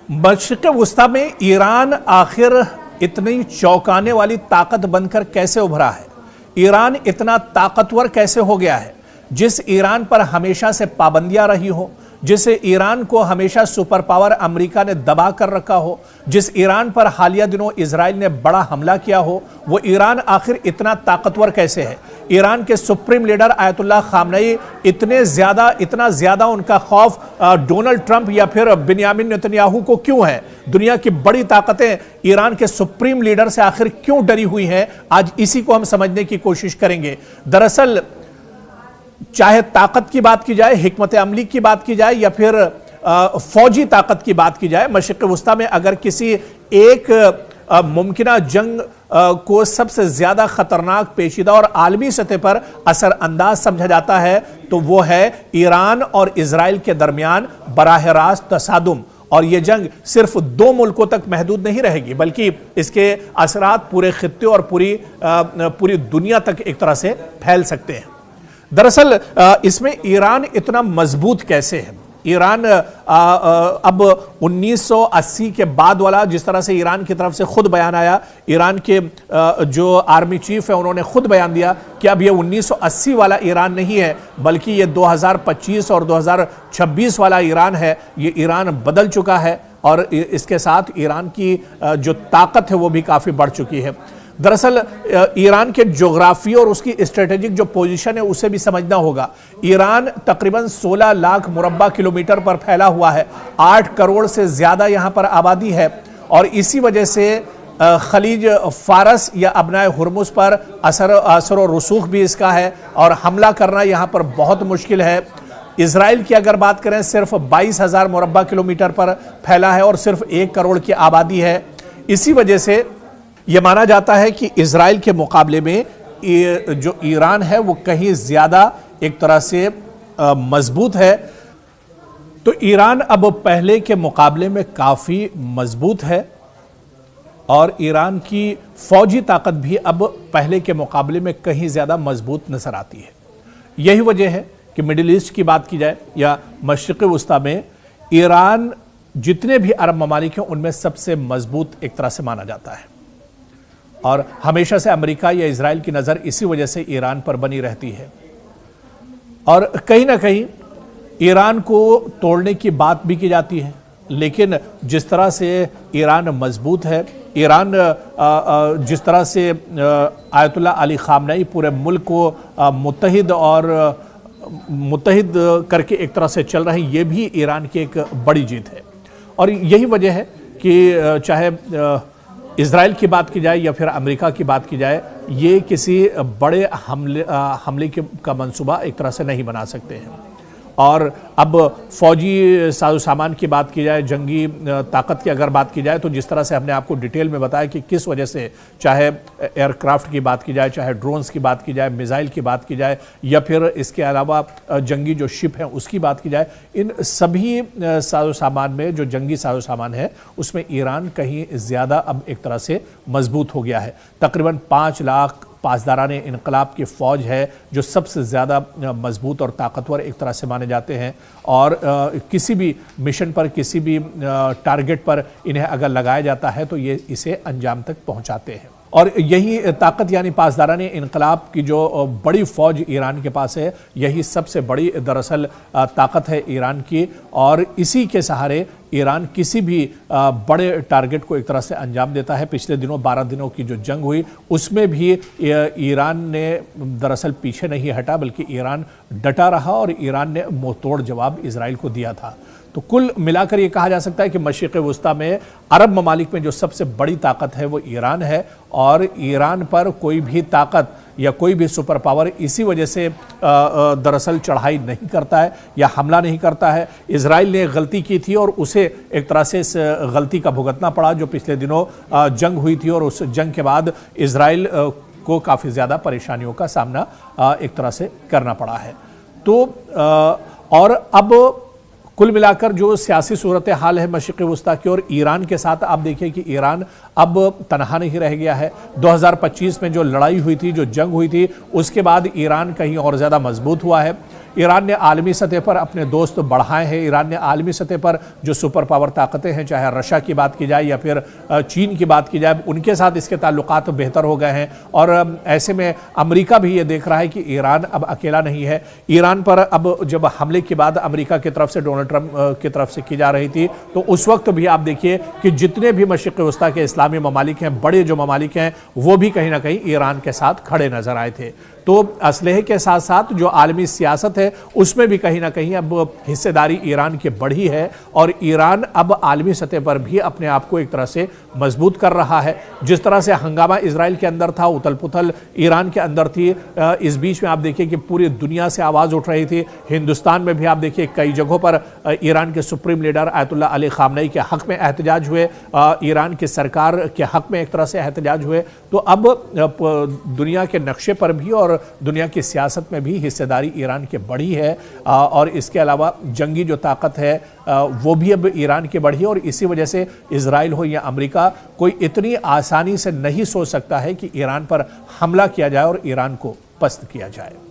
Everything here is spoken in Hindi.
मशरिक़ वुस्ता में ईरान आखिर इतनी चौंकाने वाली ताकत बनकर कैसे उभरा है? ईरान इतना ताकतवर कैसे हो गया है? जिस ईरान पर हमेशा से पाबंदियां रही हो, जिस ईरान को हमेशा सुपर पावर अमेरिका ने दबा कर रखा हो, जिस ईरान पर हालिया दिनों इजराइल ने बड़ा हमला किया हो, वो ईरान आखिर इतना ताकतवर कैसे है? ईरान के सुप्रीम लीडर आयतुल्लाह खामनेई इतना ज्यादा उनका खौफ डोनाल्ड ट्रंप या फिर बिन्यामिन नेतन्याहू को क्यों है? दुनिया की बड़ी ताकतें ईरान के सुप्रीम लीडर से आखिर क्यों डरी हुई हैं? आज इसी को हम समझने की कोशिश करेंगे। दरअसल चाहे ताकत की बात की जाए, हिकमत अमली की बात की जाए या फिर फौजी ताकत की बात की जाए, मशरिक़ वुस्ता में अगर किसी एक मुमकिना जंग को सबसे ज्यादा खतरनाक, पेचीदा और आलमी सतह पर असरअंदाज समझा जाता है तो वो है ईरान और इजराइल के दरमियान बराह रास्त तसादुम। और यह जंग सिर्फ दो मुल्कों तक महदूद नहीं रहेगी, बल्कि इसके असरात पूरे खित्ते और पूरी दुनिया तक एक तरह से फैल सकते हैं। दरअसल इसमें ईरान इतना मजबूत कैसे है? ईरान अब 1980 के बाद वाला, जिस तरह से ईरान की तरफ से खुद बयान आया, ईरान के जो आर्मी चीफ है उन्होंने खुद बयान दिया कि अब ये 1980 वाला ईरान नहीं है, बल्कि ये 2025 और 2026 वाला ईरान है। ये ईरान बदल चुका है और इसके साथ ईरान की जो ताकत है वो भी काफ़ी बढ़ चुकी है। दरअसल ईरान के ज्योग्राफी और उसकी स्ट्रेटेजिक जो पोजीशन है उसे भी समझना होगा। ईरान तकरीबन 16 लाख मुरब्बा किलोमीटर पर फैला हुआ है, 8 करोड़ से ज़्यादा यहाँ पर आबादी है और इसी वजह से खलीज फारस या अबनाए हुर्मुज़ पर असर और रसूख भी इसका है और हमला करना यहाँ पर बहुत मुश्किल है। इजराइल की अगर बात करें, सिर्फ 22,000 मुरब्बा किलोमीटर पर फैला है और सिर्फ 1 करोड़ की आबादी है। इसी वजह से यह माना जाता है कि इजराइल के मुकाबले में जो ईरान है वो कहीं ज्यादा एक तरह से मजबूत है। तो ईरान अब पहले के मुकाबले में काफी मजबूत है और ईरान की फौजी ताकत भी अब पहले के मुकाबले में कहीं ज्यादा मजबूत नजर आती है। यही वजह है कि मिडिल ईस्ट की बात की जाए या मशरिक़ वुस्ता में ईरान जितने भी अरब ममालिक हैं उनमें सबसे मजबूत एक तरह से माना जाता है और हमेशा से अमेरिका या इजराइल की नज़र इसी वजह से ईरान पर बनी रहती है। और कहीं ना कहीं ईरान को तोड़ने की बात भी की जाती है, लेकिन जिस तरह से ईरान मजबूत है, ईरान जिस तरह से आयतुल्लाह अली खामनेई पूरे मुल्क को मुत्तहिद करके एक तरह से चल रहे हैं, ये भी ईरान की एक बड़ी जीत है। और यही वजह है कि चाहे इजराइल की बात की जाए या फिर अमेरिका की बात की जाए, ये किसी बड़े हमले का मंसूबा एक तरह से नहीं बना सकते हैं। और अब फौजी साजो सामान की बात की जाए, जंगी ताकत की अगर बात की जाए, तो जिस तरह से हमने आपको डिटेल में बताया कि किस वजह से, चाहे एयरक्राफ्ट की बात की जाए, चाहे ड्रोन्स की बात की जाए, मिसाइल की बात की जाए या फिर इसके अलावा जंगी जो शिप है उसकी बात की जाए, इन सभी साजो सामान में जो जंगी साजो सामान है उसमें ईरान कहीं ज़्यादा अब एक तरह से मजबूत हो गया है। तकरीबन 5 लाख पासदाराने इनकलाब की फ़ौज है जो सबसे ज़्यादा मजबूत और ताकतवर एक तरह से माने जाते हैं और किसी भी मिशन पर, किसी भी टारगेट पर इन्हें अगर लगाया जाता है तो ये इसे अंजाम तक पहुंचाते हैं। और यही ताकत यानी पासदाराने इनकलाब की जो बड़ी फ़ौज ईरान के पास है, यही सबसे बड़ी दरअसल ताकत है ईरान की और इसी के सहारे ईरान किसी भी बड़े टारगेट को एक तरह से अंजाम देता है। पिछले दिनों 12 दिनों की जो जंग हुई उसमें भी ईरान ने दरअसल पीछे नहीं हटा, बल्कि ईरान डटा रहा और ईरान ने मुंहतोड़ जवाब इजराइल को दिया था। तो कुल मिलाकर ये कहा जा सकता है कि मशरिक़ वुस्ता में अरब ममालिक में जो सबसे बड़ी ताकत है वो ईरान है और ईरान पर कोई भी ताकत या कोई भी सुपर पावर इसी वजह से दरअसल चढ़ाई नहीं करता है या हमला नहीं करता है। इजराइल ने गलती की थी और उसे एक तरह से इस गलती का भुगतना पड़ा जो पिछले दिनों जंग हुई थी और उस जंग के बाद इजराइल को काफ़ी ज़्यादा परेशानियों का सामना एक तरह से करना पड़ा है। तो और अब कुल मिलाकर जो सियासी सूरत हाल है मशरिक़ वुस्ता की और ईरान के साथ, आप देखिए कि ईरान अब तनहा नहीं रह गया है। 2025 में जो लड़ाई हुई थी, जो जंग हुई थी, उसके बाद ईरान कहीं और ज़्यादा मजबूत हुआ है। ईरान ने आलमी सतह पर अपने दोस्त बढ़ाए हैं। ईरान ने आलमी सतह पर जो सुपर पावर ताकतें हैं, चाहे रशिया की बात की जाए या फिर चीन की बात की जाए, उनके साथ इसके ताल्लुकात बेहतर हो गए हैं। और ऐसे में अमेरिका भी ये देख रहा है कि ईरान अब अकेला नहीं है। ईरान पर अब जब हमले के बाद अमेरिका की तरफ से, डोनाल्ड ट्रंप की तरफ से की जा रही थी, तो उस वक्त भी आप देखिए कि जितने भी मशरिक़ वस्ता के इस्लामी ममालिक हैं, बड़े जो ममालिक हैं, वो भी कहीं ना कहीं ईरान के साथ खड़े नजर आए थे। तो असलहे के साथ साथ जो आलमी सियासत है उसमें भी कहीं ना कहीं अब हिस्सेदारी ईरान की बढ़ी है और ईरान अब आलमी सतह पर भी अपने आप को एक तरह से मजबूत कर रहा है। जिस तरह से हंगामा इजराइल के अंदर था, उथल पुथल ईरान के अंदर थी, इस बीच में आप देखिए कि पूरी दुनिया से आवाज़ उठ रही थी। हिंदुस्तान में भी आप देखिए कई जगहों पर ईरान के supreme leader ayatollah Ali Khamenei के हक में एहतजाज हुए, ईरान की सरकार के हक में एक तरह से एहतजाज हुए। तो अब दुनिया के नक्शे पर भी और दुनिया की सियासत में भी हिस्सेदारी ईरान की बढ़ी है और इसके अलावा जंगी जो ताकत है वो भी अब ईरान की बढ़ी है। और इसी वजह से इजराइल हो या अमेरिका, कोई इतनी आसानी से नहीं सोच सकता है कि ईरान पर हमला किया जाए और ईरान को पस्त किया जाए।